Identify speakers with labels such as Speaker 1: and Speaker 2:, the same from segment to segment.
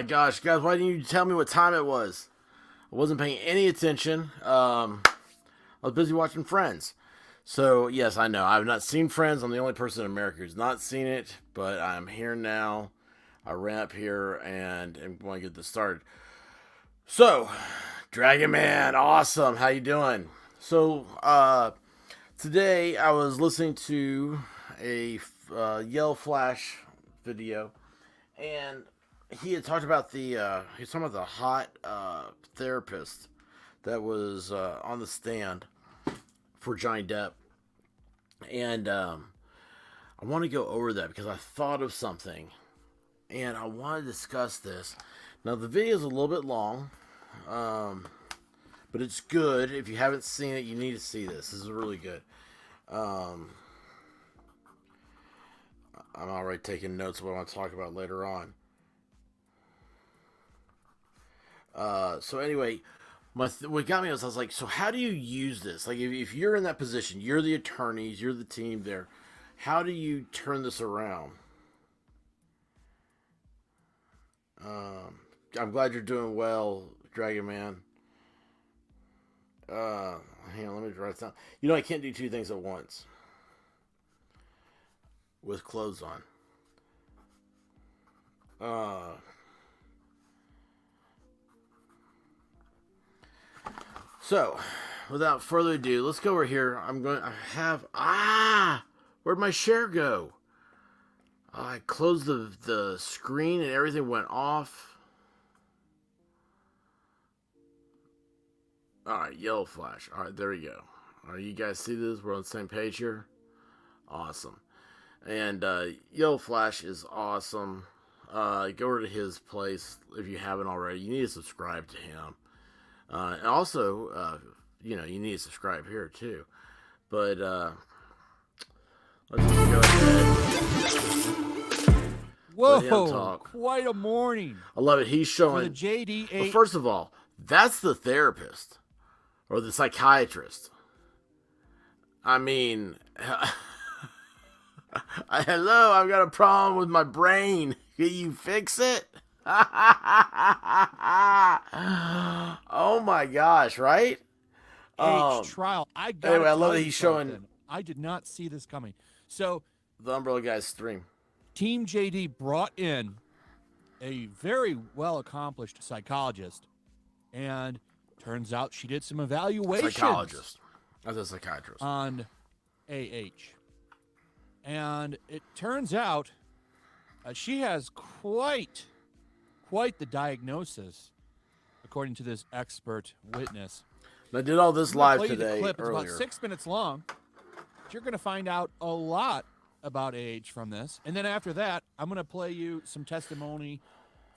Speaker 1: my gosh, guys, why didn't you tell me what time it was? I wasn't paying any attention. I was busy watching Friends. So, yes, I know. I've not seen Friends. I'm the only person in America who's not seen it, but I'm here now. I ran up here and am going to get this started. So, Dragon Man, awesome. How you doing? So, today I was listening to a Yellow Flash video, and he had talked about he was talking about the hot therapist that was on the stand for Johnny Depp, and I want to go over that because I thought of something, and I want to discuss this. Now the video is a little bit long, but it's good. If you haven't seen it, you need to see this. This is really good. I'm already taking notes of what I want to talk about later on. So anyway, what got me was I was like, so how do you use this? Like, if you're in that position, you're the attorneys, you're the team there. How do you turn this around? I'm glad you're doing well, Dragon Man. Hang on, let me write this down. You know, I can't do two things at once with clothes on. So, without further ado, let's go over here. Where'd my share go? I closed the screen and everything went off. Alright, Yellow Flash. Alright, there we go. Alright, you guys see this? We're on the same page here. Awesome. And Yellow Flash is awesome. Go over to his place if you haven't already. You need to subscribe to him. And also, you need to subscribe here too. But let's just go ahead.
Speaker 2: Whoa! Quite a morning.
Speaker 1: I love it. He's showing
Speaker 2: for the JD8.
Speaker 1: Well, first of all, that's the therapist or the psychiatrist. I mean, hello, I've got a problem with my brain. Can you fix it? Oh my gosh, right?
Speaker 2: Trial.
Speaker 1: Anyway, I love that he's showing.
Speaker 2: I did not see this coming. So
Speaker 1: the Umbrella Guy's stream.
Speaker 2: Team JD brought in a very well accomplished psychologist, and turns out she did some evaluations.
Speaker 1: Psychologist, as a psychiatrist
Speaker 2: on AH, and it turns out she has quite the diagnosis, according to this expert witness.
Speaker 1: I did all this live today.
Speaker 2: Clip. It's
Speaker 1: earlier.
Speaker 2: About 6 minutes long. You're going to find out a lot about AH from this. And then after that, I'm going to play you some testimony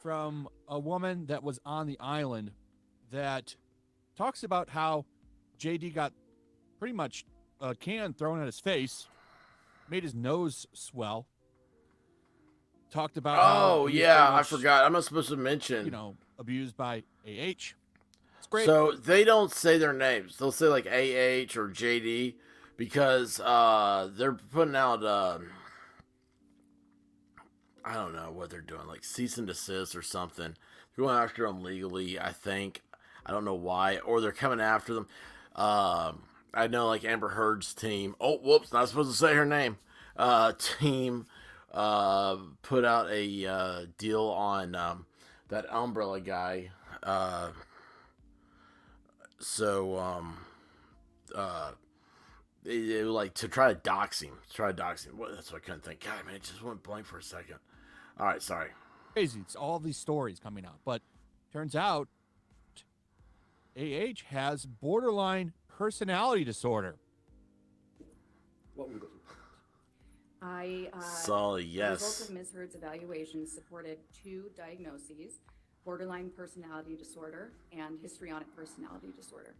Speaker 2: from a woman that was on the island that talks about how JD got pretty much a can thrown at his face, made his nose swell. Talked about
Speaker 1: I forgot. I'm not supposed to mention.
Speaker 2: Abused by AH. It's great.
Speaker 1: So they don't say their names. They'll say like AH or JD because they're putting out I don't know what they're doing, like cease and desist or something. They're going after them legally, I think. I don't know why, or they're coming after them. I know, like Amber Heard's team. Oh, whoops! Not supposed to say her name. Team. Put out a deal on that Umbrella Guy. It like to try to dox him. Well, that's what I couldn't think. God, man, it just went blank for a second. All right, sorry.
Speaker 2: Crazy. It's all these stories coming out, but turns out AH has borderline personality disorder.
Speaker 3: What we go through?
Speaker 1: Yes.
Speaker 3: The results of Ms. Heard's evaluation supported two diagnoses: borderline personality disorder and histrionic personality disorder.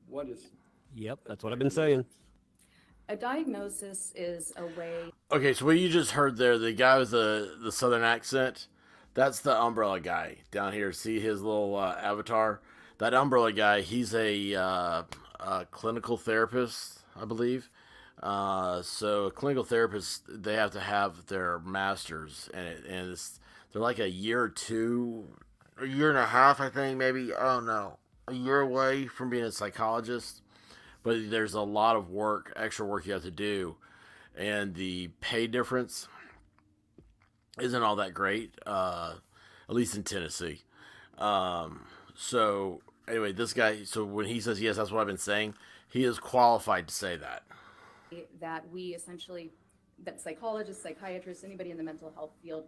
Speaker 4: What is?
Speaker 5: Yep, that's what I've been saying.
Speaker 3: A diagnosis is a way.
Speaker 1: Okay, so what you just heard there, the guy with the southern accent, that's the Umbrella Guy down here. See his little avatar? That Umbrella Guy, he's a clinical therapist, I believe. So a clinical therapist, they have to have their masters, and it's they're like a year or two, a year and a half, I think, maybe. I don't know, a year away from being a psychologist. But there's a lot of work, extra work you have to do, and the pay difference isn't all that great, at least in Tennessee. So anyway, this guy. So when he says yes, that's what I've been saying. He is qualified to say that.
Speaker 3: That we essentially, that psychologists, psychiatrists, anybody in the mental health field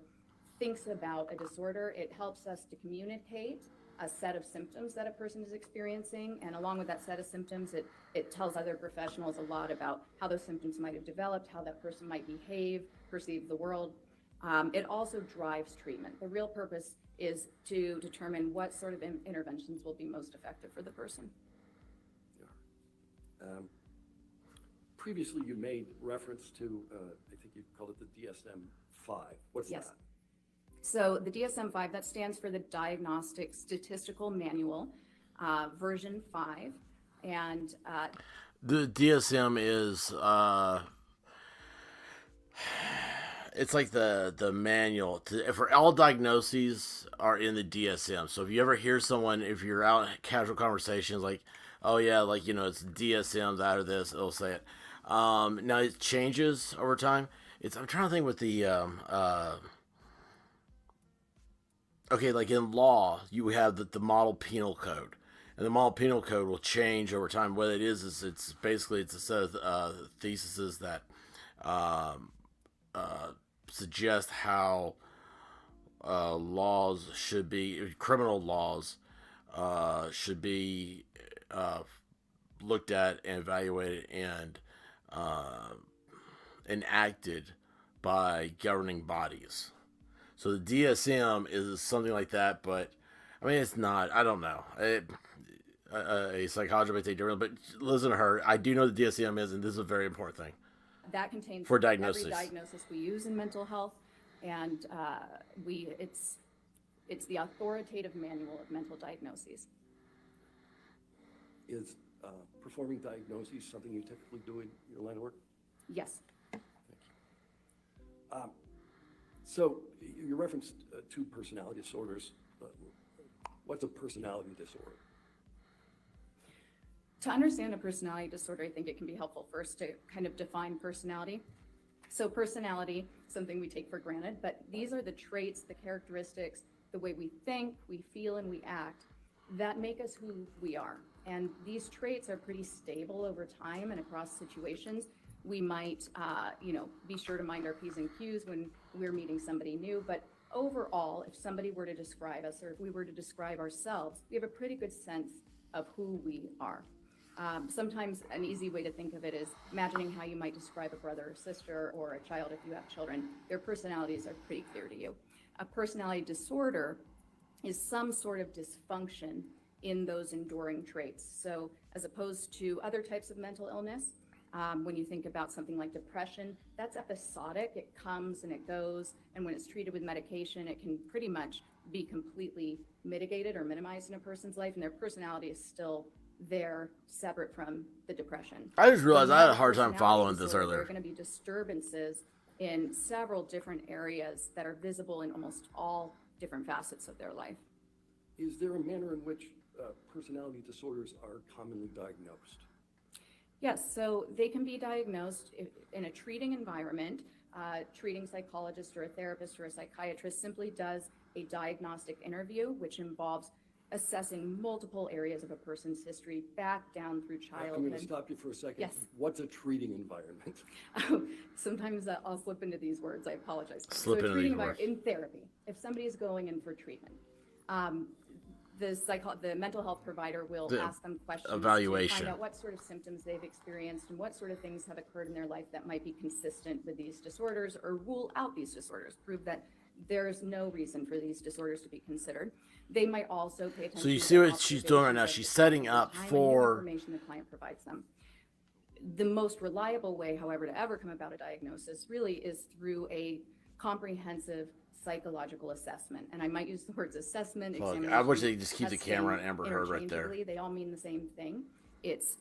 Speaker 3: thinks about a disorder. It helps us to communicate a set of symptoms that a person is experiencing, and along with that set of symptoms, it tells other professionals a lot about how those symptoms might have developed, how that person might behave, perceive the world. It also drives treatment. The real purpose is to determine what sort of interventions will be most effective for the person.
Speaker 4: Previously, you made reference to, I think you called it the DSM-5. What's
Speaker 3: Yes.
Speaker 4: that?
Speaker 3: So the DSM-5, that stands for the Diagnostic Statistical Manual, version 5. And
Speaker 1: The DSM is it's like the manual for all diagnoses are in the DSM. So if you ever hear someone, if you're out in casual conversations, like, oh yeah, like, you know, it's DSM's out of this, it'll say it. Now it changes over time. I'm trying to think with the okay, like in law, you have the model penal code, and the model penal code will change over time. What it is it's basically it's a set of theses that suggest how laws should be, criminal laws should be looked at and evaluated and enacted by governing bodies. So the DSM is something like that, but I mean, it's not. I don't know. A psychologist might take different, but listen to her. I do know the DSM is, and this is a very important thing.
Speaker 3: that contains
Speaker 1: For diagnosis.
Speaker 3: every diagnosis we use in mental health, and it's the authoritative manual of mental diagnoses.
Speaker 4: Is performing diagnoses something you typically do in your line of work?
Speaker 3: Yes.
Speaker 4: So you referenced two personality disorders. What's a personality disorder?
Speaker 3: To understand a personality disorder, I think it can be helpful first to kind of define personality. So personality, something we take for granted, but these are the traits, the characteristics, the way we think, we feel, and we act that make us who we are. And these traits are pretty stable over time and across situations. We might, be sure to mind our P's and Q's when we're meeting somebody new, but overall, if somebody were to describe us, or if we were to describe ourselves, we have a pretty good sense of who we are. Sometimes an easy way to think of it is imagining how you might describe a brother or sister or a child if you have children. Their personalities are pretty clear to you. A personality disorder is some sort of dysfunction in those enduring traits. So as opposed to other types of mental illness, when you think about something like depression, that's episodic. It comes and it goes, and when it's treated with medication, it can pretty much be completely mitigated or minimized in a person's life, and their personality is still there, separate from the depression.
Speaker 1: I just realized
Speaker 3: When
Speaker 1: I had
Speaker 3: you
Speaker 1: a
Speaker 3: have
Speaker 1: hard time
Speaker 3: personality
Speaker 1: following this
Speaker 3: disorder, There
Speaker 1: earlier.
Speaker 3: are going to be disturbances in several different areas that are visible in almost all different facets of their life.
Speaker 4: Is there a manner in which personality disorders are commonly diagnosed?
Speaker 3: Yes, so they can be diagnosed in a treating environment. Treating psychologist or a therapist or a psychiatrist simply does a diagnostic interview, which involves assessing multiple areas of a person's history back down through
Speaker 4: I'm going
Speaker 3: childhood.
Speaker 4: to stop you for a second.
Speaker 3: Yes.
Speaker 4: What's a treating environment?
Speaker 3: Sometimes I'll slip into these words, I apologize.
Speaker 1: Slip
Speaker 3: So a
Speaker 1: into
Speaker 3: treating
Speaker 1: these words.
Speaker 3: in therapy, if somebody is going in for treatment, the mental health provider will
Speaker 1: The
Speaker 3: ask them questions
Speaker 1: evaluation.
Speaker 3: to find out what sort of symptoms they've experienced and what sort of things have occurred in their life that might be consistent with these disorders, or rule out these disorders, prove that there is no reason for these disorders to be considered. They might also pay attention.
Speaker 1: So you
Speaker 3: to
Speaker 1: see
Speaker 3: the
Speaker 1: what she's doing right now.
Speaker 3: observations
Speaker 1: She's
Speaker 3: of
Speaker 1: setting
Speaker 3: the
Speaker 1: up
Speaker 3: time and
Speaker 1: for.
Speaker 3: information the client provides them. The most reliable way, however, to ever come about a diagnosis really is through a comprehensive psychological assessment. And I might use the words assessment,
Speaker 1: Look,
Speaker 3: examination,
Speaker 1: I wish they just keep the
Speaker 3: testing
Speaker 1: camera on Amber Heard right there.
Speaker 3: interchangeably. They all mean the same thing. It's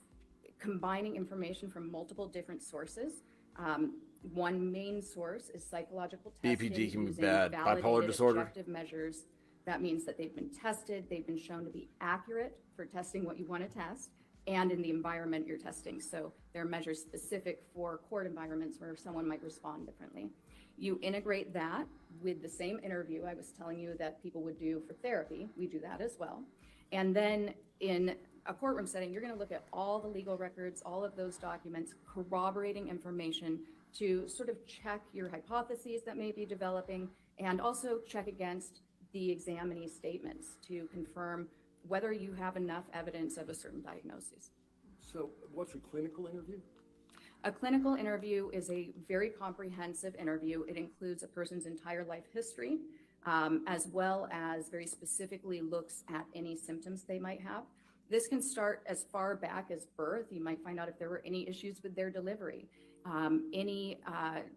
Speaker 3: combining information from multiple different sources. One main source is psychological testing.
Speaker 1: BPD can be
Speaker 3: using
Speaker 1: bad. Bipolar
Speaker 3: validated
Speaker 1: disorder.
Speaker 3: objective measures. That means that they've been tested, they've been shown to be accurate for testing what you want to test, and in the environment you're testing. So there are measures specific for court environments where someone might respond differently. You integrate that with the same interview I was telling you that people would do for therapy. We do that as well. And then in a courtroom setting, you're going to look at all the legal records, all of those documents, corroborating information to sort of check your hypotheses that may be developing, and also check against the examinee statements to confirm whether you have enough evidence of a certain diagnosis.
Speaker 4: So what's a clinical interview?
Speaker 3: A clinical interview is a very comprehensive interview. It includes a person's entire life history, as well as very specifically looks at any symptoms they might have. This can start as far back as birth. You might find out if there were any issues with their delivery, any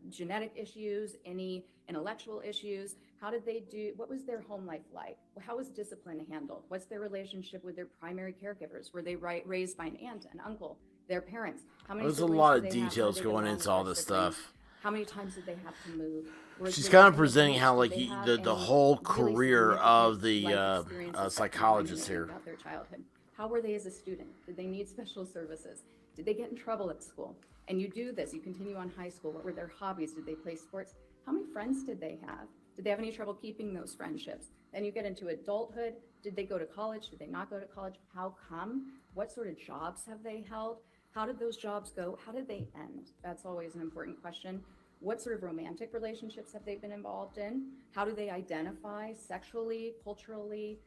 Speaker 3: genetic issues, any intellectual issues. How did they do? What was their home life like? How was discipline handled? What's their relationship with their primary caregivers? Were they raised by an aunt, an uncle, their parents? How many
Speaker 1: There's a
Speaker 3: siblings
Speaker 1: lot
Speaker 3: did
Speaker 1: of
Speaker 3: they have? How
Speaker 1: details
Speaker 3: did they get
Speaker 1: going
Speaker 3: along
Speaker 1: into
Speaker 3: with
Speaker 1: all
Speaker 3: their
Speaker 1: this
Speaker 3: siblings?
Speaker 1: stuff.
Speaker 3: How many times did they have to move?
Speaker 1: She's
Speaker 3: Did
Speaker 1: kind
Speaker 3: they
Speaker 1: of
Speaker 3: have
Speaker 1: presenting
Speaker 3: any
Speaker 1: how
Speaker 3: abuse?
Speaker 1: like
Speaker 3: Did they have
Speaker 1: the
Speaker 3: any
Speaker 1: whole
Speaker 3: really
Speaker 1: career of
Speaker 3: significant
Speaker 1: the
Speaker 3: life experiences that can
Speaker 1: psychologist
Speaker 3: remind you
Speaker 1: here.
Speaker 3: about their childhood? How were they as a student? Did they need special services? Did they get in trouble at school? And you do this, you continue on high school. What were their hobbies? Did they play sports? How many friends did they have? Did they have any trouble keeping those friendships? Then you get into adulthood. Did they go to college? Did they not go to college? How come? What sort of jobs have they held? How did those jobs go? How did they end? That's always an important question. What sort of romantic relationships have they been involved in? How do they identify sexually, culturally?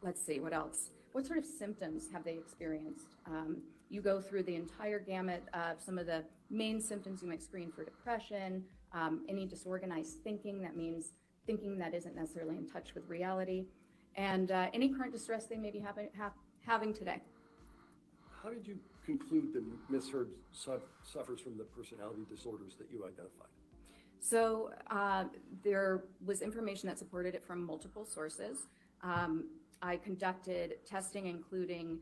Speaker 3: Let's see, what else? What sort of symptoms have they experienced? You go through the entire gamut of some of the main symptoms. You might screen for depression, any disorganized thinking. That means thinking that isn't necessarily in touch with reality, and any current distress they may be having today.
Speaker 4: How did you conclude that Ms. Herb suffers from the personality disorders that you identified?
Speaker 3: So there was information that supported it from multiple sources. I conducted testing, including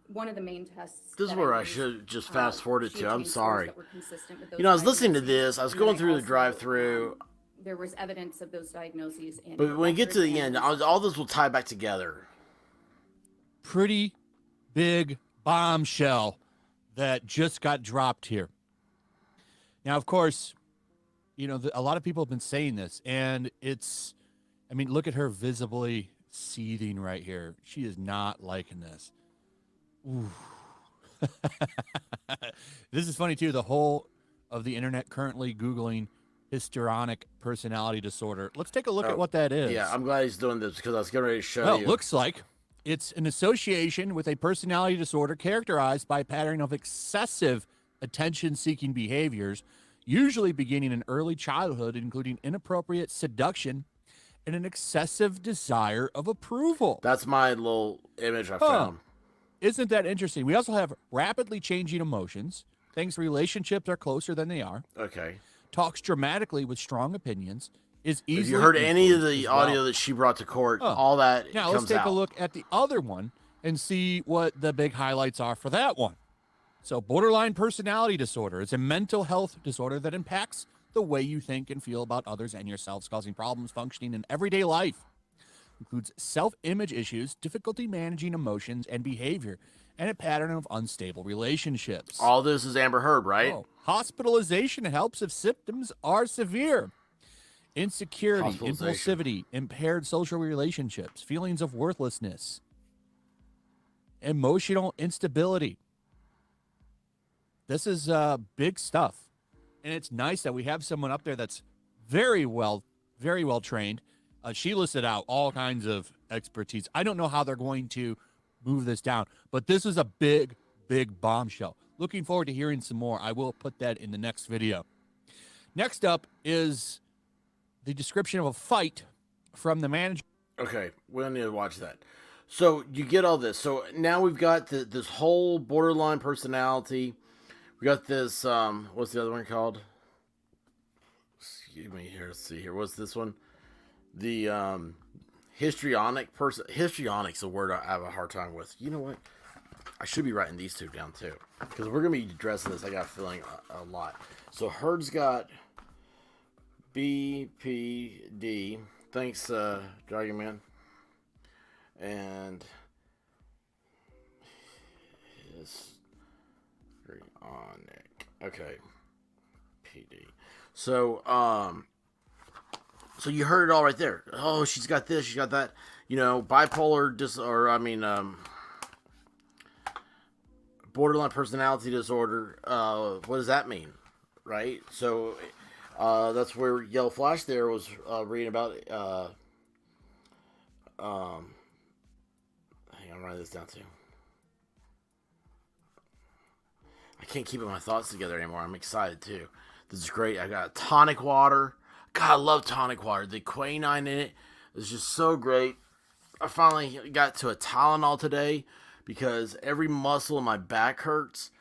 Speaker 3: one of the main tests.
Speaker 1: This is
Speaker 3: that
Speaker 1: where I
Speaker 3: used,
Speaker 1: should just fast forward it
Speaker 3: she
Speaker 1: to. I'm
Speaker 3: obtained scores
Speaker 1: sorry.
Speaker 3: that were consistent with those
Speaker 1: You know, I was listening to
Speaker 3: diagnoses.
Speaker 1: this. I was
Speaker 3: And then
Speaker 1: going through the
Speaker 3: also,
Speaker 1: drive-through.
Speaker 3: There was evidence of those diagnoses in.
Speaker 1: But when we get to
Speaker 3: records
Speaker 1: the
Speaker 3: and
Speaker 1: end, all this will tie back together.
Speaker 2: Pretty big bombshell that just got dropped here. Now, of course, you know, a lot of people have been saying this, and it's, I mean, look at her visibly seething right here. She is not liking this. Ooh. This is funny, too. The whole of the internet currently Googling histrionic personality disorder. Let's take a look at what that is.
Speaker 1: Yeah, I'm glad he's doing this because I was getting ready to show
Speaker 2: Well,
Speaker 1: you.
Speaker 2: it looks like it's an association with a personality disorder characterized by a pattern of excessive attention-seeking behaviors, usually beginning in early childhood, including inappropriate seduction and an excessive desire of approval.
Speaker 1: That's my little image I found.
Speaker 2: Isn't that interesting? We also have rapidly changing emotions, thinks relationships are closer than they are,
Speaker 1: Okay.
Speaker 2: talks dramatically with strong opinions, is easily
Speaker 1: If you heard any of
Speaker 2: influenced
Speaker 1: the
Speaker 2: as well.
Speaker 1: audio that she brought to court, all that
Speaker 2: Now,
Speaker 1: comes
Speaker 2: let's take
Speaker 1: out.
Speaker 2: a look at the other one and see what the big highlights are for that one. So, borderline personality disorder is a mental health disorder that impacts the way you think and feel about others and yourselves, causing problems functioning in everyday life. Includes self-image issues, difficulty managing emotions and behavior, and a pattern of unstable relationships.
Speaker 1: All this is Amber Heard, right?
Speaker 2: Hospitalization helps if symptoms are severe. Insecurity,
Speaker 1: Hospitalization.
Speaker 2: impulsivity, impaired social relationships, feelings of worthlessness, emotional instability. This is big stuff. And it's nice that we have someone up there that's very well trained. She listed out all kinds of expertise. I don't know how they're going to move this down, but this is a big, big bombshell. Looking forward to hearing some more. I will put that in the next video. Next up is the description of a fight from the manager.
Speaker 1: Okay, we don't need to watch that. So you get all this. So now we've got this whole borderline personality. We got this, what's the other one called? Excuse me here, let's see here. What's this one? The histrionic person. Histrionic's a word I have a hard time with. You know what? I should be writing these two down too, because we're gonna be addressing this. I got a feeling a lot. So Herd's got BPD. Thanks, Dragon Man. And histrionic. Okay. PD. So so you heard it all right there. Oh, she's got this, she's got that. You know, bipolar borderline personality disorder. What does that mean? Right? So that's where Yellow Flash there was reading about hang on, I'm writing this down too. I can't keep my thoughts together anymore. I'm excited too. This is great. I got tonic water. God, I love tonic water. The quinine in it is just so great. I finally got to a Tylenol today because every muscle in my back hurts.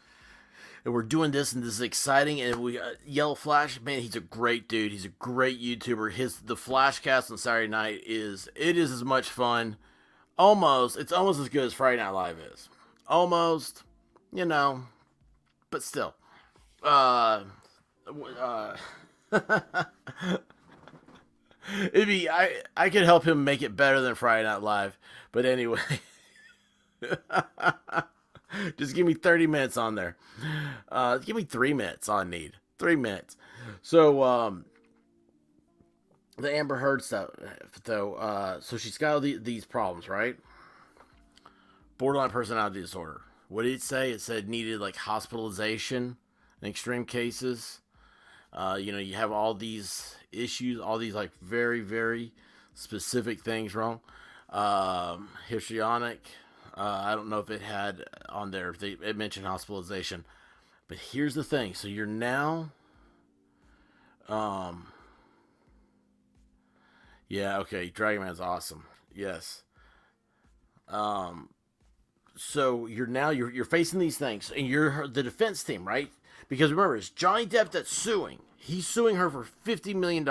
Speaker 1: And we're doing this, and this is exciting. And we Yellow Flash, man, he's a great dude. He's a great YouTuber. The Flashcast on Saturday night is as much fun. It's almost as good as Friday Night Live is. Almost, you know, but still. I could help him make it better than Friday Night Live, but anyway. Just give me 30 minutes on there. Give me 3 minutes on need. 3 minutes. So, the Amber Heard stuff, though. So she's got all these problems, right? Borderline personality disorder. What did it say? It said needed like hospitalization in extreme cases. You have all these issues, all these like very, very specific things wrong. Histrionic. I don't know if it had on there. It mentioned hospitalization. But here's the thing. So you're now... yeah, okay. Dragon Man's awesome. Yes. So you're facing these things. And you're the defense team, right? Because remember, it's Johnny Depp that's suing. He's suing her for $50 million.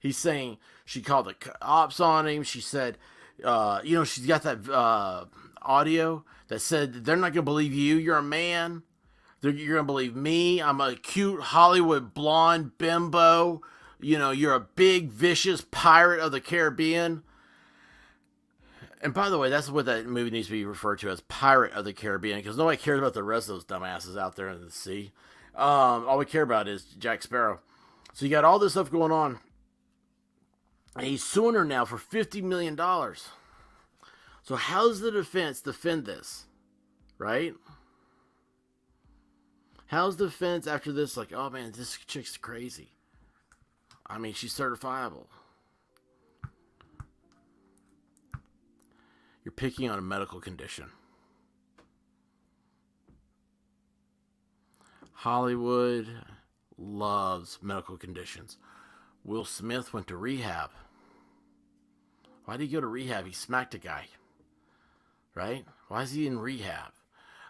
Speaker 1: He's saying she called the cops on him. She said, she's got that audio that said, they're not going to believe you. You're a man. You're going to believe me. I'm a cute Hollywood blonde bimbo. You're a big, vicious pirate of the Caribbean. And by the way, that's what that movie needs to be referred to as, Pirate of the Caribbean, because nobody cares about the rest of those dumbasses out there in the sea. All we care about is Jack Sparrow. So you got all this stuff going on. And he's suing her now for $50 million. So how does the defense defend this? Right? How's the defense after this like, oh man, this chick's crazy. I mean, she's certifiable. You're picking on a medical condition. Hollywood loves medical conditions. Will Smith went to rehab. Why did he go to rehab? He smacked a guy. Right? Why is he in rehab?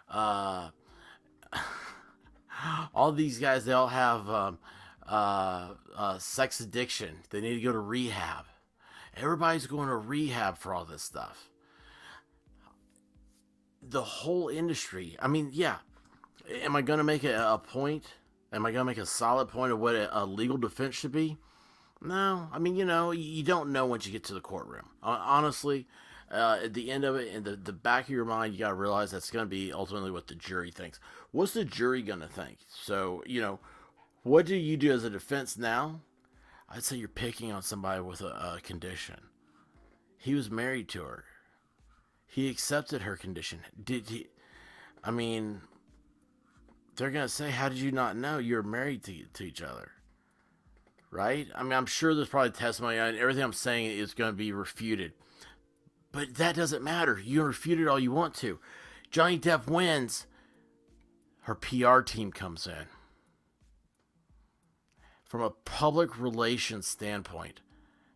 Speaker 1: All these guys, they all have sex addiction. They need to go to rehab. Everybody's going to rehab for all this stuff. The whole industry. I mean, yeah. Am I going to make a point? Am I going to make a solid point of what a legal defense should be? No. I mean, you don't know once you get to the courtroom. Honestly, at the end of it, in the back of your mind, you got to realize that's going to be ultimately what the jury thinks. What's the jury going to think? So, what do you do as a defense now? I'd say you're picking on somebody with a condition. He was married to her. He accepted her condition. Did he? I mean, they're going to say, how did you not know you were married to each other? Right? I mean, I'm sure there's probably testimony, and everything I'm saying is going to be refuted. But that doesn't matter. You can refute it all you want to. Johnny Depp wins. Her PR team comes in. From a public relations standpoint,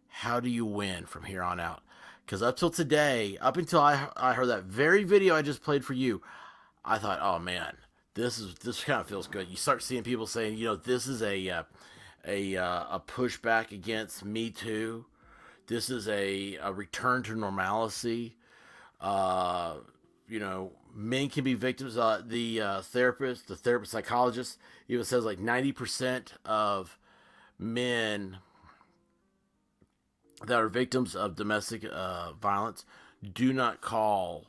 Speaker 1: how do you win from here on out? Because up till today, up until I heard that very video I just played for you, I thought, oh man, this kind of feels good. You start seeing people saying, this is a pushback against Me Too. This is a return to normalcy. men can be victims. The therapist psychologist, even says like 90% of men that are victims of domestic violence do not call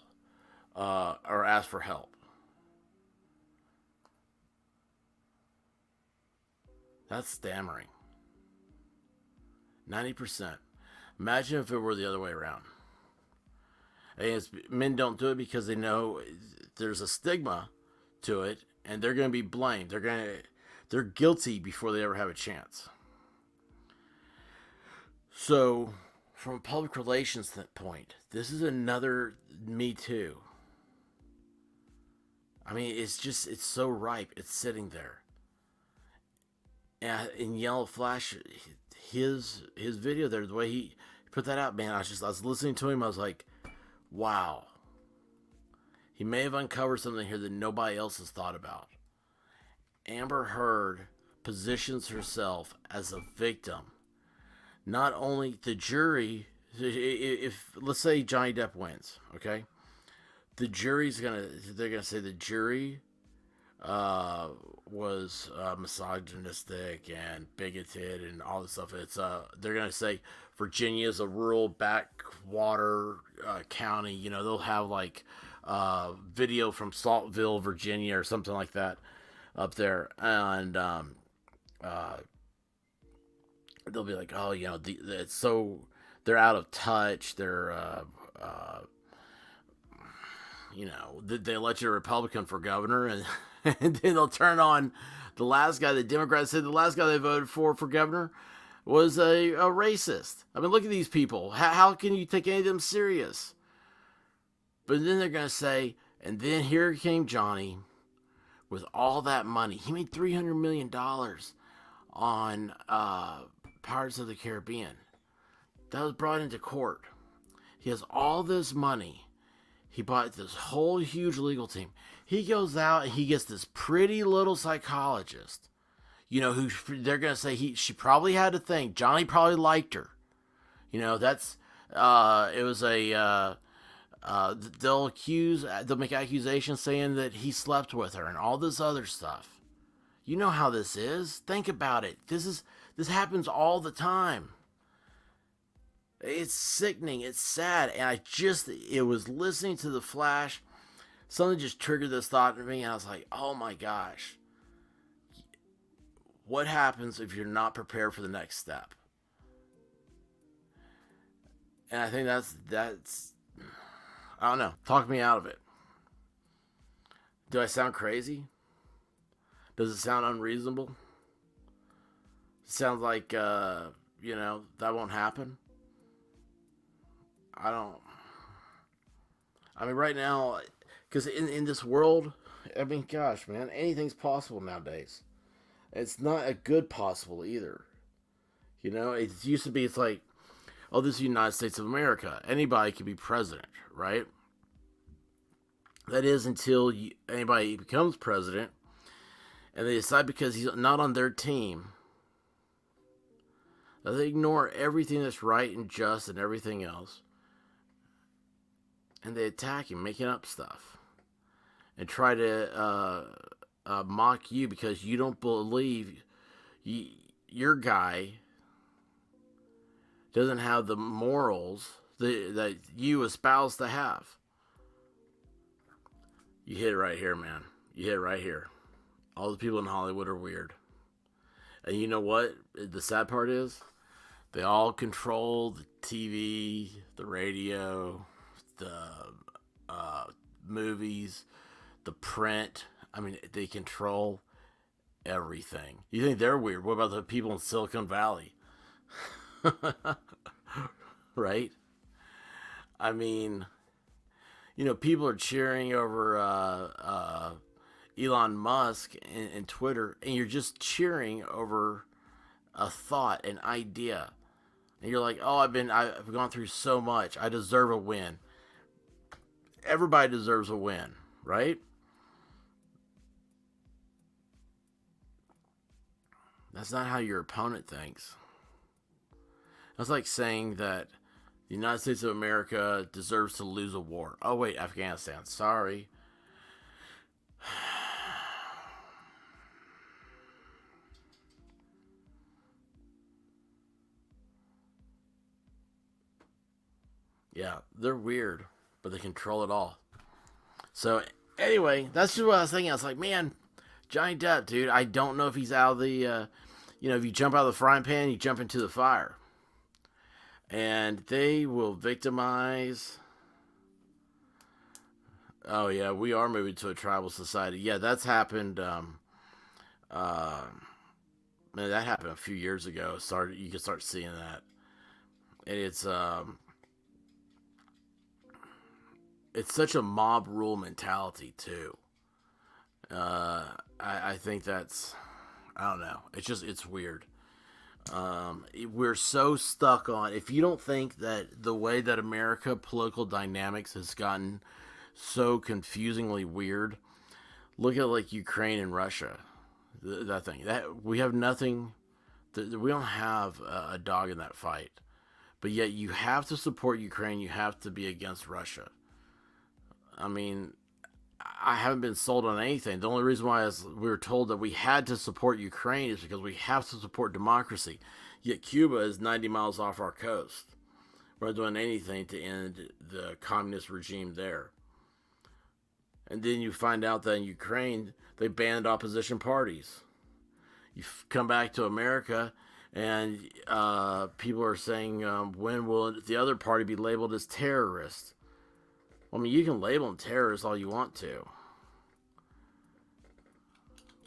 Speaker 1: or ask for help. That's stammering. 90%. Imagine if it were the other way around. And men don't do it because they know there's a stigma to it, and they're going to be blamed. They're guilty before they ever have a chance. So, from a public relations standpoint, this is another Me Too. I mean, it's so ripe. It's sitting there. And in Yellow Flash, his video there, the way he put that out, man, I was listening to him. I was like, wow. He may have uncovered something here that nobody else has thought about. Amber Heard positions herself as a victim. Not only the jury, if let's say Johnny Depp wins, okay, they're gonna say the jury was misogynistic and bigoted and all this stuff. They're gonna say Virginia's a rural backwater county. They'll have like video from Saltville, Virginia, or something like that up there, and they'll be like, oh, it's so they're out of touch. They're they elect a Republican for governor, and and then they'll turn on the last guy. The Democrats said the last guy they voted for governor was a racist. I mean, look at these people. How can you take any of them serious? But then they're going to say, and then here came Johnny with all that money. He made $300 million on Pirates of the Caribbean. That was brought into court. He has all this money. He bought this whole huge legal team. He goes out and he gets this pretty little psychologist, who they're going to say she probably had a thing. Johnny probably liked her. It was they'll make accusations saying that he slept with her and all this other stuff. You know how this is. Think about it. This happens all the time. It's sickening. It's sad. And it was listening to The Flash. Something just triggered this thought in me. And I was like, oh my gosh. What happens if you're not prepared for the next step? And I think that's I don't know. Talk me out of it. Do I sound crazy? Does it sound unreasonable? It sounds like, that won't happen. Right now, because in this world, gosh, man, anything's possible nowadays. It's not a good possible either. It used to be, it's like, oh, this is the United States of America. Anybody can be president, right? That is until anybody becomes president, and they decide because he's not on their team, that they ignore everything that's right and just and everything else. And they attack him, making up stuff. And try to mock you because you don't believe your guy doesn't have the morals that you espouse to have. You hit it right here, man. You hit it right here. All the people in Hollywood are weird. And you know what? The sad part is, they all control the TV, the radio, the movies, the print. They control everything. You think they're weird? What about the people in Silicon Valley? Right? People are cheering over Elon Musk and Twitter, and you're just cheering over a thought, an idea. And you're like, oh, I've gone through so much. I deserve a win. Everybody deserves a win, right? That's not how your opponent thinks. That's like saying that The United States of America deserves to lose a war. Oh, wait, Afghanistan. Sorry. Yeah, they're weird, but they control it all. So, anyway, that's just what I was thinking. I was like, man, Johnny Depp, dude, I don't know if he's out of the, if you jump out of the frying pan, you jump into the fire. And they will victimize. Oh, yeah, we are moving to a tribal society. Yeah, that's happened. Man, that happened a few years ago. You can start seeing that. And it's such a mob rule mentality too. I think that's, I don't know. It's weird. We're so stuck on, if you don't think that the way that America political dynamics has gotten so confusingly weird, look at like Ukraine and Russia. That thing, that we have nothing, we don't have a dog in that fight, but yet you have to support Ukraine. You have to be against Russia. I mean, I haven't been sold on anything. The only reason why we were told that we had to support Ukraine is because we have to support democracy. Yet Cuba is 90 miles off our coast. We're not doing anything to end the communist regime there. And then you find out that in Ukraine, they banned opposition parties. You come back to America, and people are saying, when will the other party be labeled as terrorist? I mean, you can label them terrorists all you want to.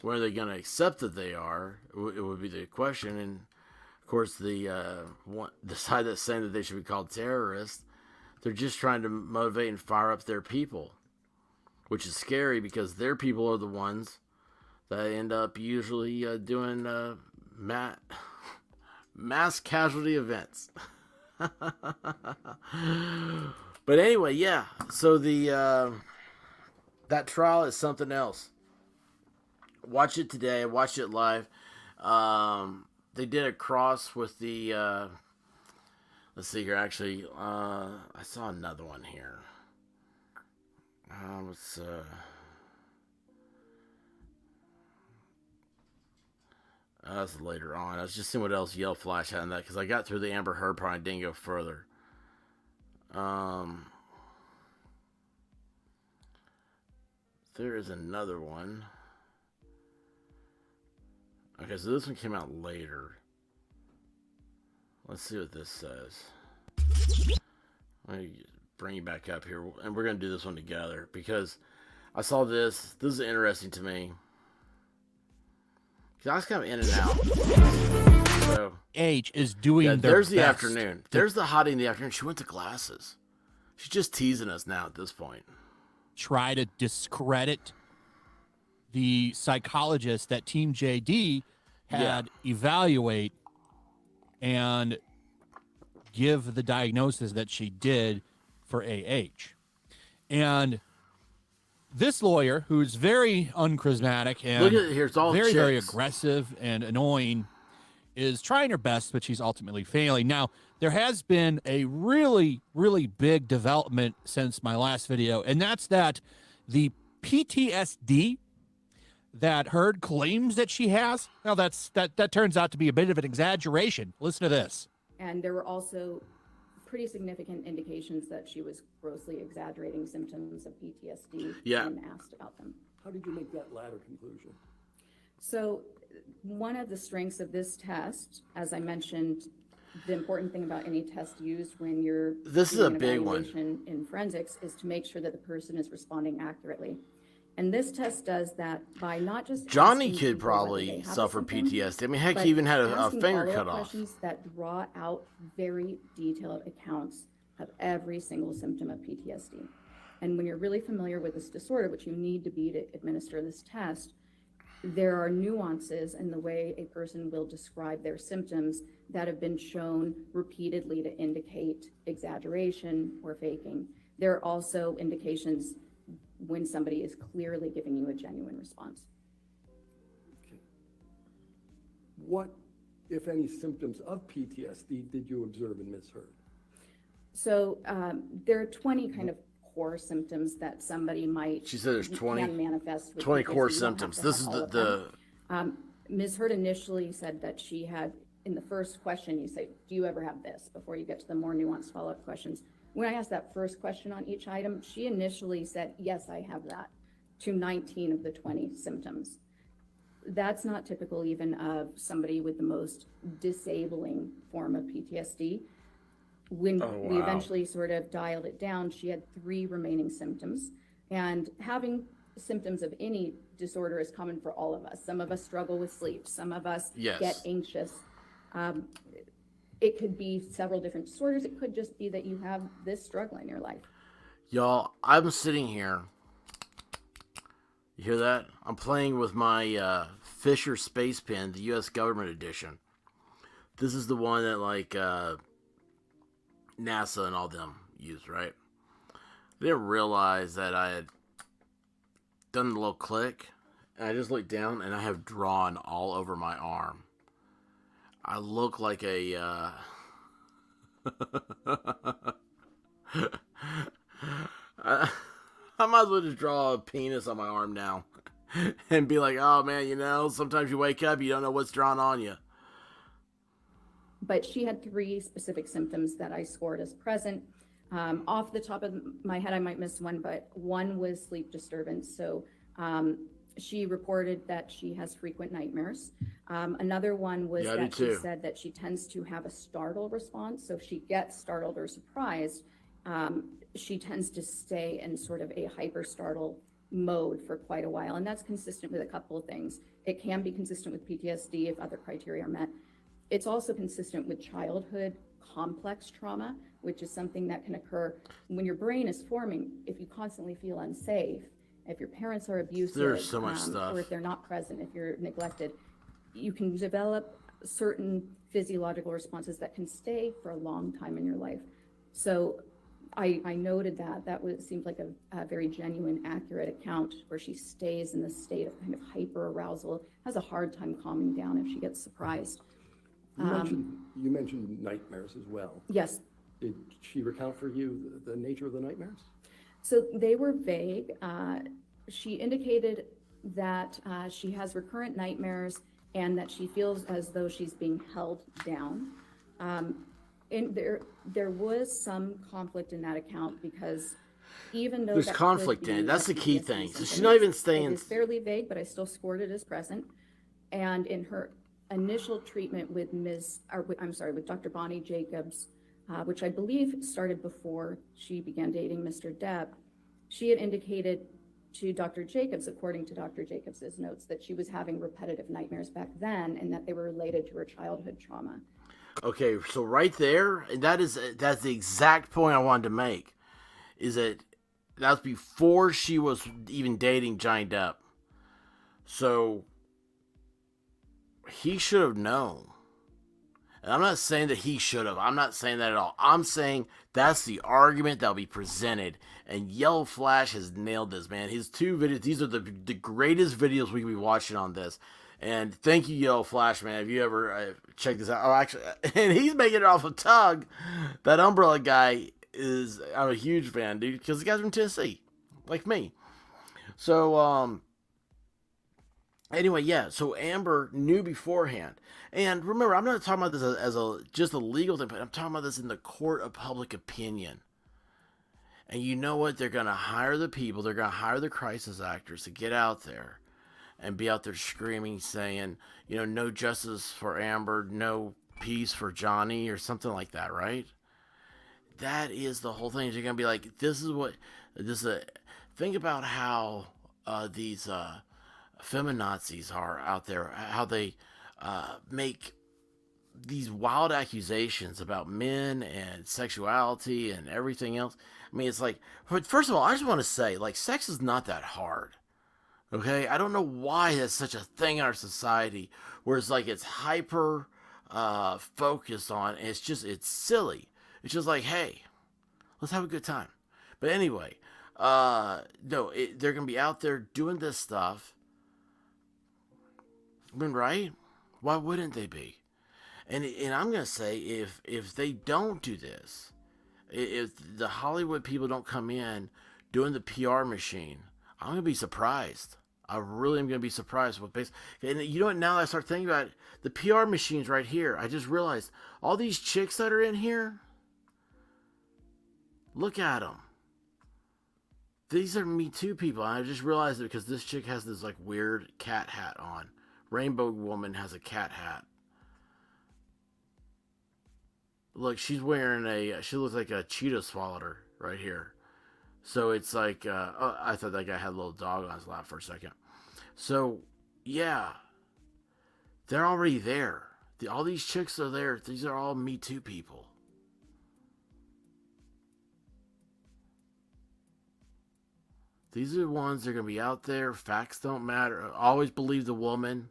Speaker 1: When are they going to accept that they are? It would be the question. And, of course, the side that's saying that they should be called terrorists, they're just trying to motivate and fire up their people, which is scary because their people are the ones that end up usually doing mass casualty events. But anyway, yeah. So that trial is something else. Watch it today. Watch it live. They did a cross with the. Let's see here. Actually, I saw another one here. That's later on. I was just seeing what else Yellow Flash had in that because I got through the Amber Heard part and didn't go further. There is another one. Okay, so this one came out later. Let's see what this says. Let me bring you back up here, and we're gonna do this one together because I saw this. This is interesting to me. I was kind of in and out. So
Speaker 2: H is doing
Speaker 1: there's the
Speaker 2: best.
Speaker 1: afternoon. There's the hottie in the afternoon. She went to glasses. She's just teasing us now at this point.
Speaker 2: Try to discredit the psychologist that Team JD had evaluate and give the diagnosis that she did for AH. And this lawyer, who's very uncharismatic and
Speaker 1: look at it here, it's all
Speaker 2: very, very
Speaker 1: chicks.
Speaker 2: aggressive and annoying, is trying her best, but she's ultimately failing. Now, there has been a really, really big development since my last video, and that's that the PTSD that Heard claims that she has, now that turns out to be a bit of an exaggeration. Listen to this.
Speaker 3: And there were also pretty significant indications that she was grossly exaggerating symptoms of PTSD when asked about them.
Speaker 4: How did you make that latter conclusion?
Speaker 3: So one of the strengths of this test, as I mentioned, the important thing about any test used when you're
Speaker 1: this is
Speaker 3: doing
Speaker 1: a
Speaker 3: an
Speaker 1: big one
Speaker 3: evaluation in forensics is to make sure that the person is responding accurately. And this test does that by not just
Speaker 1: Johnny
Speaker 3: asking
Speaker 1: could
Speaker 3: people whether
Speaker 1: probably
Speaker 3: they have
Speaker 1: suffer
Speaker 3: symptom,
Speaker 1: PTSD. I mean, heck,
Speaker 3: but
Speaker 1: he even had a
Speaker 3: asking
Speaker 1: finger
Speaker 3: follow-up
Speaker 1: cut off.
Speaker 3: questions that draw out very detailed accounts of every single symptom of PTSD. And when you're really familiar with this disorder, which you need to be to administer this test, there are nuances in the way a person will describe their symptoms that have been shown repeatedly to indicate exaggeration or faking. There are also indications when somebody is clearly giving you a genuine response.
Speaker 4: Okay. What, if any, symptoms of PTSD did you observe in Ms. Heard?
Speaker 3: So there are 20 kind of core symptoms that somebody might
Speaker 1: She said there's 20
Speaker 3: can manifest with
Speaker 1: 20
Speaker 3: PTSD.
Speaker 1: core
Speaker 3: You don't have
Speaker 1: symptoms.
Speaker 3: to
Speaker 1: This
Speaker 3: have
Speaker 1: is
Speaker 3: all of them. Ms. Hurd initially said that she had, in the first question, you say, do you ever have this, before you get to the more nuanced follow-up questions. When I asked that first question on each item, she initially said, yes, I have that, to 19 of the 20 symptoms. That's not typical even of somebody with the most disabling form of PTSD. When we
Speaker 1: wow.
Speaker 3: eventually sort of dialed it down, she had 3 remaining symptoms. And having symptoms of any disorder is common for all of us. Some of us struggle with sleep. Some of us
Speaker 1: Yes.
Speaker 3: get anxious. It could be several different disorders. It could just be that you have this struggle in your life.
Speaker 1: Y'all, I'm sitting here. You hear that? I'm playing with my Fisher Space Pen, the U.S. government edition. This is the one that, like, NASA and all them use, right? I didn't realize that I had done the little click, and I just looked down, and I have drawn all over my arm. I look like a, I might as well just draw a penis on my arm now and be like, oh man, you know, sometimes you wake up, you don't know what's drawn on you.
Speaker 3: But she had 3 specific symptoms that I scored as present. Off the top of my head, I might miss one, but one was sleep disturbance. So she reported that she has frequent nightmares. Another one was that she said that she tends to have a startle response. So if she gets startled or surprised, she tends to stay in sort of a hyper startle mode for quite a while. And that's consistent with a couple of things. It can be consistent with PTSD if other criteria are met. It's also consistent with childhood complex trauma, which is something that can occur when your brain is forming. If you constantly feel unsafe, if your parents are abusive,
Speaker 1: there's so much stuff,
Speaker 3: or if they're not present, if you're neglected, you can develop certain physiological responses that can stay for a long time in your life. So I noted that seemed like a very genuine, accurate account where she stays in this state of kind of hyper arousal, has a hard time calming down if she gets surprised.
Speaker 4: You mentioned nightmares as well.
Speaker 3: Yes.
Speaker 4: Did she recount for you the nature of the nightmares?
Speaker 3: So they were vague. She indicated that she has recurrent nightmares and that she feels as though she's being held down. And there was some conflict in that account because even though
Speaker 1: there's conflict in it, that's the key thing. So she's not even staying.
Speaker 3: It's fairly vague, but I still scored it as present. And in her initial treatment with with Dr. Bonnie Jacobs, which I believe started before she began dating Mr. Depp, she had indicated to Dr. Jacobs, according to Dr. Jacobs's notes, that she was having repetitive nightmares back then and that they were related to her childhood trauma.
Speaker 1: Okay, so right there, and that's the exact point I wanted to make, is that was before she was even dating Johnny Depp. So he should have known. And I'm not saying that he should have. I'm not saying that at all. I'm saying that's the argument that'll be presented. And Yellow Flash has nailed this, man. His 2 videos, these are the greatest videos we can be watching on this. And thank you, Yellow Flash, man. If you ever check this out. Oh, actually, and he's making it off of Tug. That Umbrella guy I'm a huge fan, dude, because the guy's from Tennessee, like me. So, anyway, yeah, so Amber knew beforehand. And remember, I'm not talking about this as just a legal thing, but I'm talking about this in the court of public opinion. And you know what? They're going to hire the people, they're going to hire the crisis actors to get out there and be out there screaming, saying, you know, no justice for Amber, no peace for Johnny, or something like that, right? That is the whole thing. You're going to be like, think about how these feminazis are out there, how they make these wild accusations about men and sexuality and everything else. I mean, it's like, first of all, I just want to say, like, sex is not that hard. Okay? I don't know why that's such a thing in our society where it's like it's hyper focused on, and it's silly. It's just like, hey, let's have a good time. But anyway, no, they're going to be out there doing this stuff. I mean, right? Why wouldn't they be? And I'm going to say, if they don't do this, If the Hollywood people don't come in doing the PR machine, I'm gonna be surprised. I really am gonna be surprised with base. And you know what? Now that I start thinking about it, the PR machine's right here. I just realized all these chicks that are in here. Look at them. These are Me Too people. I just realized it because this chick has this like weird cat hat on. Rainbow woman has a cat hat. Look, she's wearing she looks like a cheetah swallowed her right here. So it's like, I thought that guy had a little dog on his lap for a second. So, yeah, they're already there. All these chicks are there. These are all Me Too people. These are the ones that are going to be out there. Facts don't matter. Always believe the woman.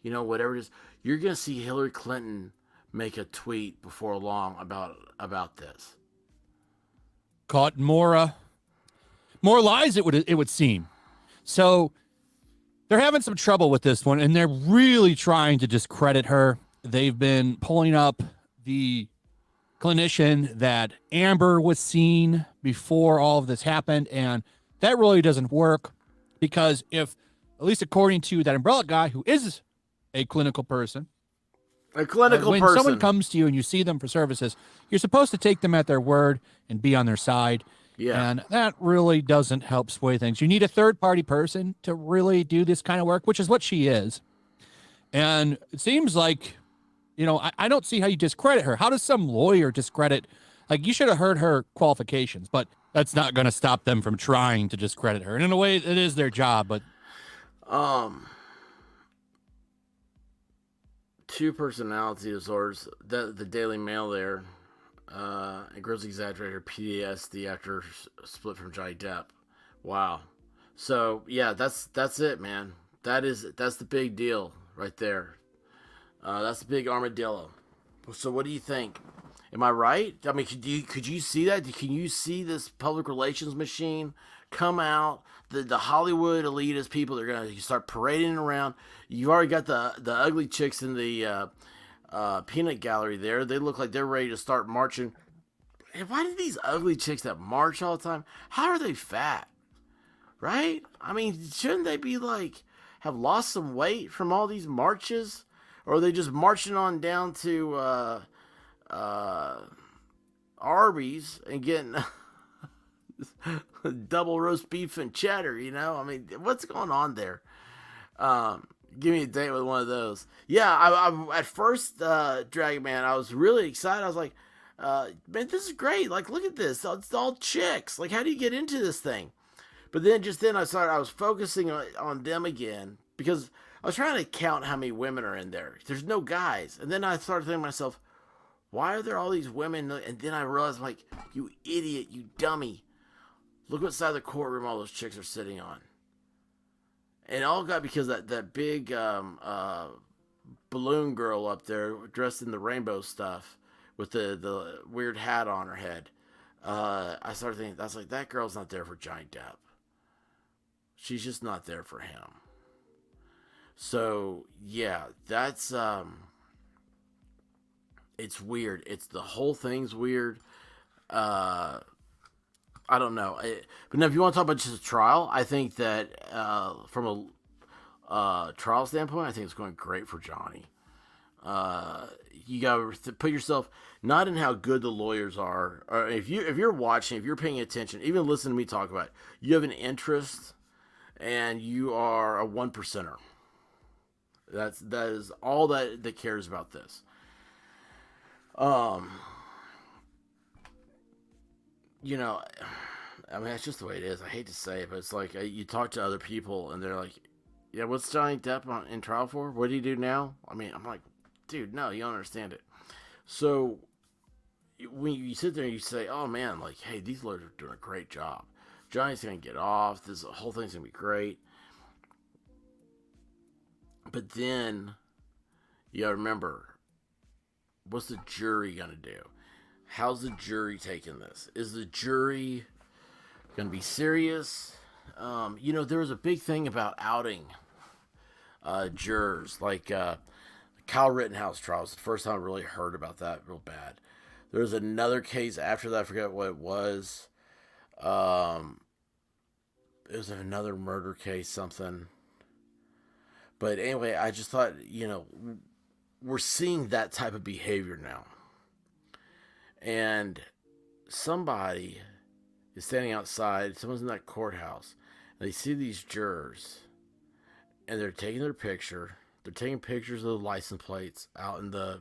Speaker 1: You know, whatever it is. You're going to see Hillary Clinton make a tweet before long about this.
Speaker 2: Caught more lies, it would seem. So they're having some trouble with this one, and they're really trying to discredit her. They've been pulling up the clinician that Amber was seen before all of this happened, and that really doesn't work because if, at least according to that umbrella guy who is a clinical person, when someone comes to you and you see them for services, you're supposed to take them at their word and be on their side.
Speaker 1: Yeah.
Speaker 2: And that really doesn't help sway things. You need a third-party person to really do this kind of work, which is what she is. And it seems like, I don't see how you discredit her. How does some lawyer discredit? Like, you should have heard her qualifications, but that's not going to stop them from trying to discredit her. And in a way, it is their job, but...
Speaker 1: Two personality disorders. The Daily Mail there. And gross exaggerator PTSD after split from Johnny Depp. Wow. So yeah, that's it, man. That's the big deal right there. That's the big armadillo. So what do you think? Am I right? I mean, could you see that? Can you see this public relations machine come out? The Hollywood elitist people, they're going to start parading around. You've already got the ugly chicks in the peanut gallery there. They look like they're ready to start marching. And why do these ugly chicks that march all the time, how are they fat? Right? I mean, shouldn't they be like, have lost some weight from all these marches? Or are they just marching on down to Arby's and getting double roast beef and cheddar, I mean, what's going on there? Give me a date with one of those. Yeah, I at first, Dragon Man, I was really excited. I was like, man, this is great. Like, look at this. It's all chicks. Like, how do you get into this thing? But then I was focusing on them again because I was trying to count how many women are in there. There's no guys. And then I started thinking to myself, why are there all these women? And then I realized, I'm like, you idiot, you dummy. Look what side of the courtroom all those chicks are sitting on. And all got because that big balloon girl up there dressed in the rainbow stuff with the weird hat on her head. I started thinking, I was like, that girl's not there for Johnny Depp. She's just not there for him. So, yeah, that's... it's weird. The whole thing's weird. I don't know. But now, if you want to talk about just a trial, I think that from a trial standpoint, I think it's going great for Johnny. You got to put yourself not in how good the lawyers are, or if you're watching, if you're paying attention, even listen to me talk about it, you have an interest, and you are a 1%er. That is all that cares about this. I mean, that's just the way it is. I hate to say it, but it's like you talk to other people and they're like, yeah, what's Johnny Depp in trial for? What do you do now? I mean, I'm like, dude, no, you don't understand it. So when you sit there and you say, oh man, like, hey, these lawyers are doing a great job. Johnny's going to get off. This whole thing's going to be great. But then you got to remember, what's the jury going to do? How's the jury taking this? Is the jury going to be serious? There was a big thing about outing jurors. Like Kyle Rittenhouse trial was the first time I really heard about that real bad. There was another case after that. I forget what it was. It was another murder case, something. But anyway, I just thought, we're seeing that type of behavior now. And somebody is standing outside, someone's in that courthouse, and they see these jurors, and they're taking their picture. They're taking pictures of the license plates out in the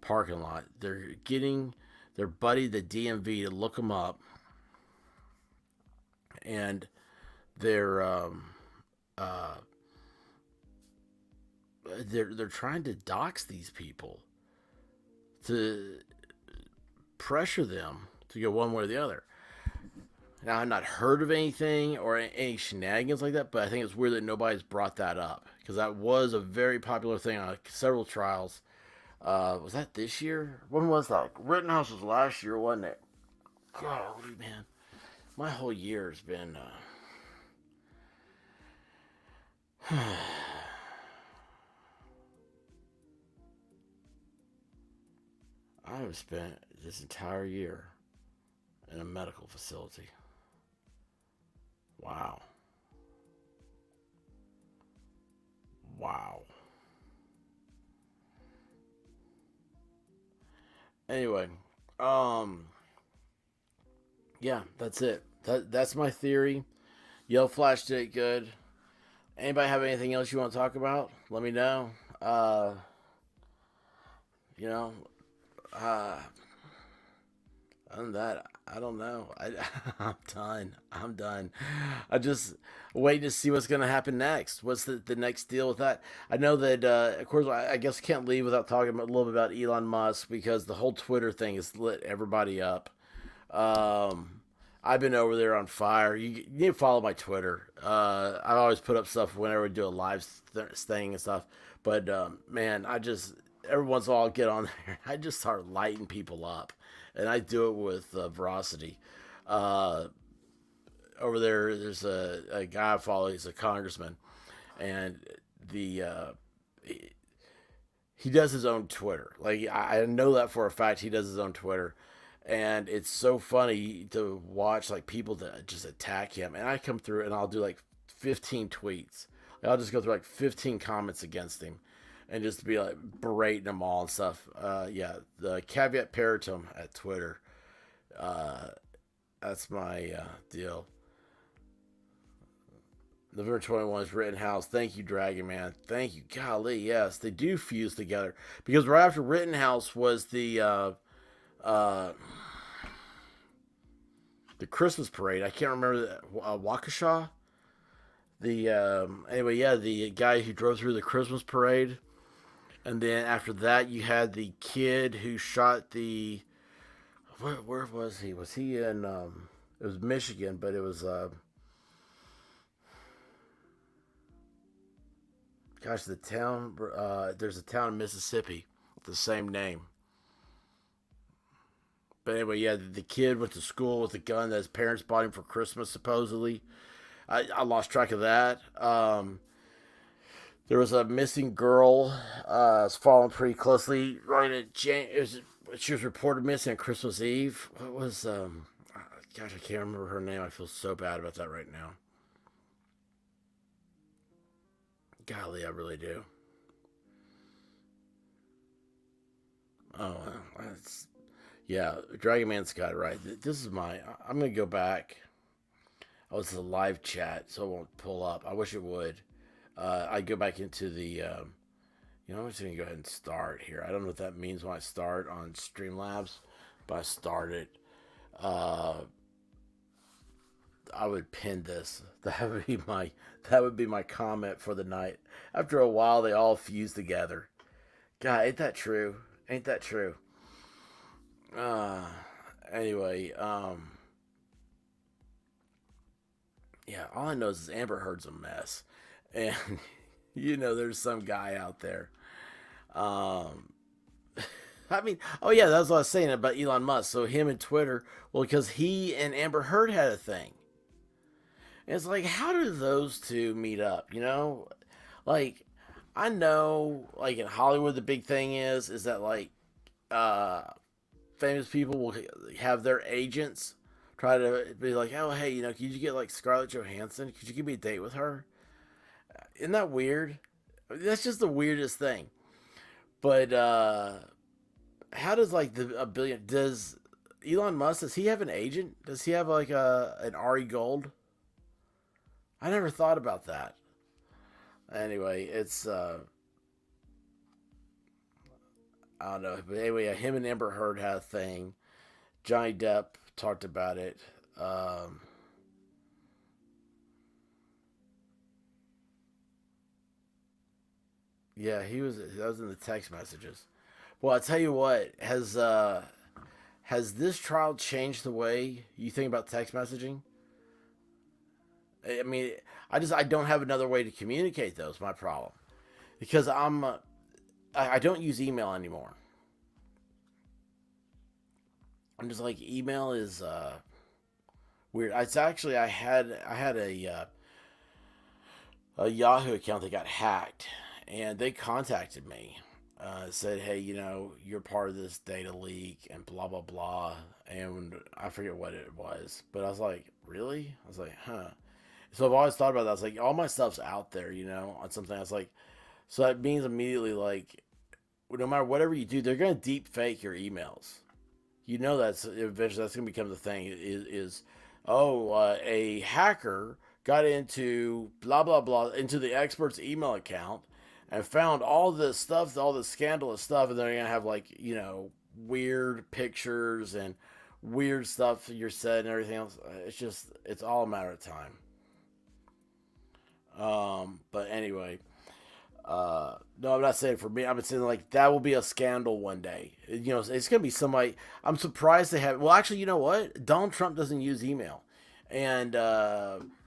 Speaker 1: parking lot. They're getting their buddy, the DMV, to look them up. And they're trying to dox these people, to pressure them to go one way or the other. Now, I've not heard of anything or any shenanigans like that, but I think it's weird that nobody's brought that up, because that was a very popular thing on several trials. Was that this year? When was that? Rittenhouse was last year, wasn't it? Golly, man. My whole year has been... I have spent this entire year in a medical facility. Wow. Anyway, yeah, that's it. That's my theory. Yellow Flash did it good. Anybody have anything else you want to talk about? Let me know. Other than that, I don't know. I'm done. I just waiting to see what's going to happen next. What's the next deal with that? I know that, of course, I guess I can't leave without talking a little bit about Elon Musk, because the whole Twitter thing has lit everybody up. I've been over there on fire. You need to follow my Twitter. I always put up stuff whenever we do a live thing and stuff. But, man, every once in a while I'll get on there. I just start lighting people up. And I do it with veracity. Over there, there's a guy I follow. He's a congressman. And he does his own Twitter. Like, I know that for a fact. He does his own Twitter. And it's so funny to watch, like, people that just attack him. And I come through and I'll do like 15 tweets. I'll just go through like 15 comments against him. And just be like berating them all and stuff. Yeah, the caveat peritum at Twitter. That's my deal. November 21 is Rittenhouse. Thank you, Dragon Man. Thank you. Golly, yes, they do fuse together. Because right after Rittenhouse was the Christmas parade. I can't remember Waukesha. Anyway, yeah, the guy who drove through the Christmas parade. And then after that, you had the kid who shot the... Where was he? Was he in... it was Michigan, but it was... gosh, the town... there's a town in Mississippi with the same name. But anyway, yeah, the kid went to school with a gun that his parents bought him for Christmas, supposedly. I lost track of that. There was a missing girl. It's following pretty closely. Right at she was reported missing on Christmas Eve. What was gosh, I can't remember her name. I feel so bad about that right now. Golly, I really do. Oh, yeah. Dragon Man's got it right. This is I'm gonna go back. Oh, it's a live chat, so it won't pull up. I wish it would. I go back into the, I'm just going to go ahead and start here. I don't know what that means when I start on Streamlabs, but I started. I would pin this. That would be my comment for the night. After a while, they all fuse together. God, ain't that true? Ain't that true? Anyway, yeah, all I know is Amber Heard's a mess. And, there's some guy out there. I mean, oh yeah, that's what I was saying about Elon Musk. So him and Twitter, well, because he and Amber Heard had a thing. And it's like, how do those two meet up, Like, I know, like, in Hollywood, the big thing is that, like, famous people will have their agents try to be like, oh, hey, could you get like Scarlett Johansson? Could you give me a date with her? Isn't that weird? That's just the weirdest thing. But how does like does Elon Musk, does he have an agent? Does he have like an Ari Gold? I never thought about that. Anyway, it's I don't know, but anyway, him and Amber Heard had a thing. Johnny Depp talked about it. Yeah, that was in the text messages. Well, I tell you what, has this trial changed the way you think about text messaging? I mean, I don't have another way to communicate those. My problem, because I don't use email anymore. I'm just like, email is weird. It's actually, I had a Yahoo account that got hacked, and they contacted me. Said, hey, you're part of this data leak and blah, blah, blah. And I forget what it was. But I was like, really? I was like, huh. So I've always thought about that. I was like, all my stuff's out there, on something. I was like, so that means immediately, like, no matter whatever you do, they're going to deep fake your emails. That's eventually that's going to become the thing a hacker got into blah, blah, blah, into the expert's email account and found all this stuff, all this scandalous stuff, and they're going to have, like, weird pictures and weird stuff you're said and everything else. It's all a matter of time. But anyway, no, I'm not saying for me. I'm saying, like, that will be a scandal one day. It's going to be somebody. I'm surprised they have. Well, actually, you know what? Donald Trump doesn't use email. And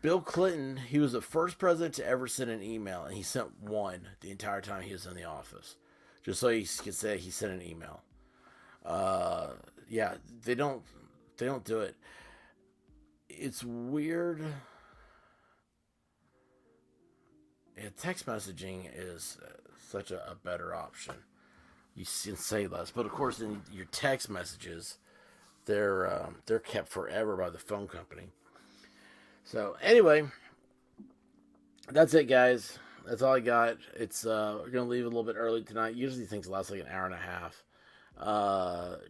Speaker 1: Bill Clinton, he was the first president to ever send an email, and he sent one the entire time he was in the office, just so he could say he sent an email. Yeah, they don't do it. It's weird. Yeah, text messaging is such a better option. You can say less, but of course, in your text messages, they're kept forever by the phone company. So anyway, that's it, guys. That's all I got. It's we're gonna leave a little bit early tonight. Usually things last like an hour and a half.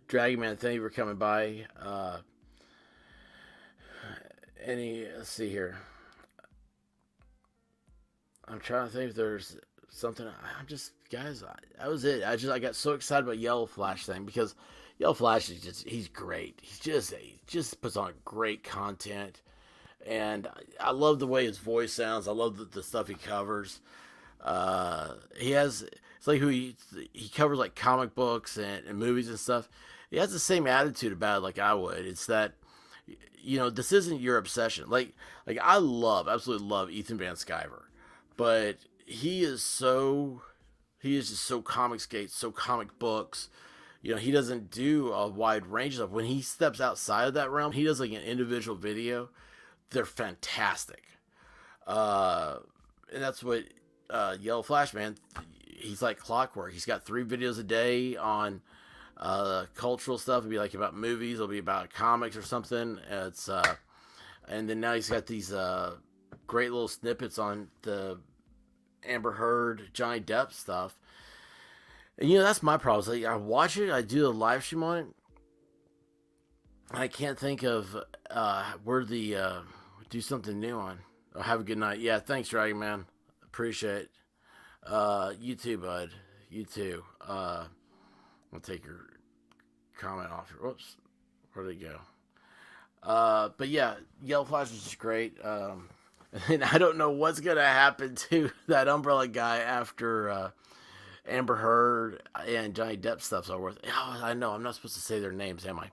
Speaker 1: Dragon Man, thank you for coming by. Let's see here. I'm trying to think if there's something. That was it. I got so excited about Yellow Flash thing because Yellow Flash he's great. He just puts on great content. And I love the way his voice sounds. I love the stuff he covers. It's like he covers like comic books and movies and stuff. He has the same attitude about it like I would. It's that, this isn't your obsession. Like I absolutely love Ethan Van Sciver, but he is just so comicscape, so comic books. He doesn't do a wide range of stuff. When he steps outside of that realm, he does like an individual video. They're fantastic. And that's what Yellow Flash, man, he's like clockwork. He's got 3 videos a day on cultural stuff. It'll be like about movies. It'll be about comics or something. And then now he's got these great little snippets on the Amber Heard, Johnny Depp stuff. And that's my problem. Like, I watch it, I do a live stream on it. I can't think of where the do something new on. Oh, have a good night. Yeah, thanks, Dragon Man. Appreciate it. You too, bud. You too. I'll take your comment off here. Whoops. Where'd it go? But yeah, Yellow Flash is just great. And I don't know what's going to happen to that Umbrella guy after Amber Heard and Johnny Depp stuff's over with. Oh, I know. I'm not supposed to say their names, am I?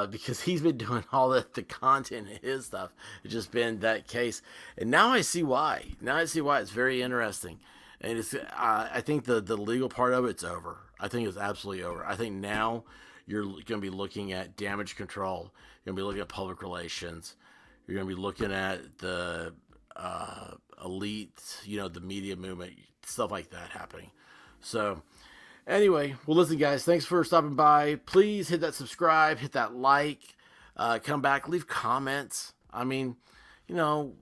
Speaker 1: Because he's been doing all the content in his stuff. It's just been that case. And now I see why. It's very interesting. And I think the legal part of it's over. I think it's absolutely over. I think now you're going to be looking at damage control. You're going to be looking at public relations. You're going to be looking at the elite, the media movement, stuff like that happening. So Anyway, well, listen, guys, thanks for stopping by. Please hit that subscribe, hit that like, come back, leave comments. I mean, you know,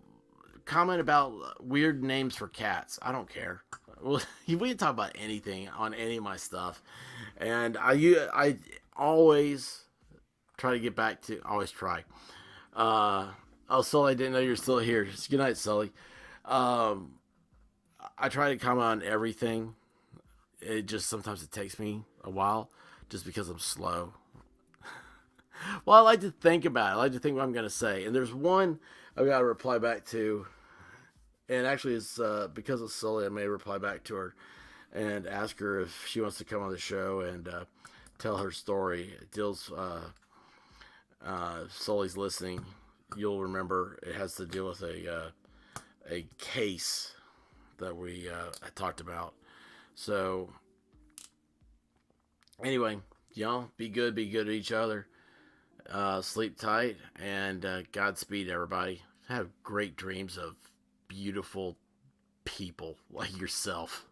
Speaker 1: comment about weird names for cats. I don't care. Well, we can talk about anything on any of my stuff. And I always try to get back to, always try. Oh, Sully, I didn't know you were still here. Good night, Sully. I try to comment on everything. It just, sometimes it takes me a while just because I'm slow. Well, I like to think about it. I like to think what I'm going to say. And there's one I've got to reply back to. And actually, it's because of Sully, I may reply back to her and ask her if she wants to come on the show and tell her story. It deals, Sully's listening. You'll remember it has to deal with a case that we talked about. So, anyway, y'all, be good to each other. Sleep tight, and Godspeed, everybody. Have great dreams of beautiful people like yourself.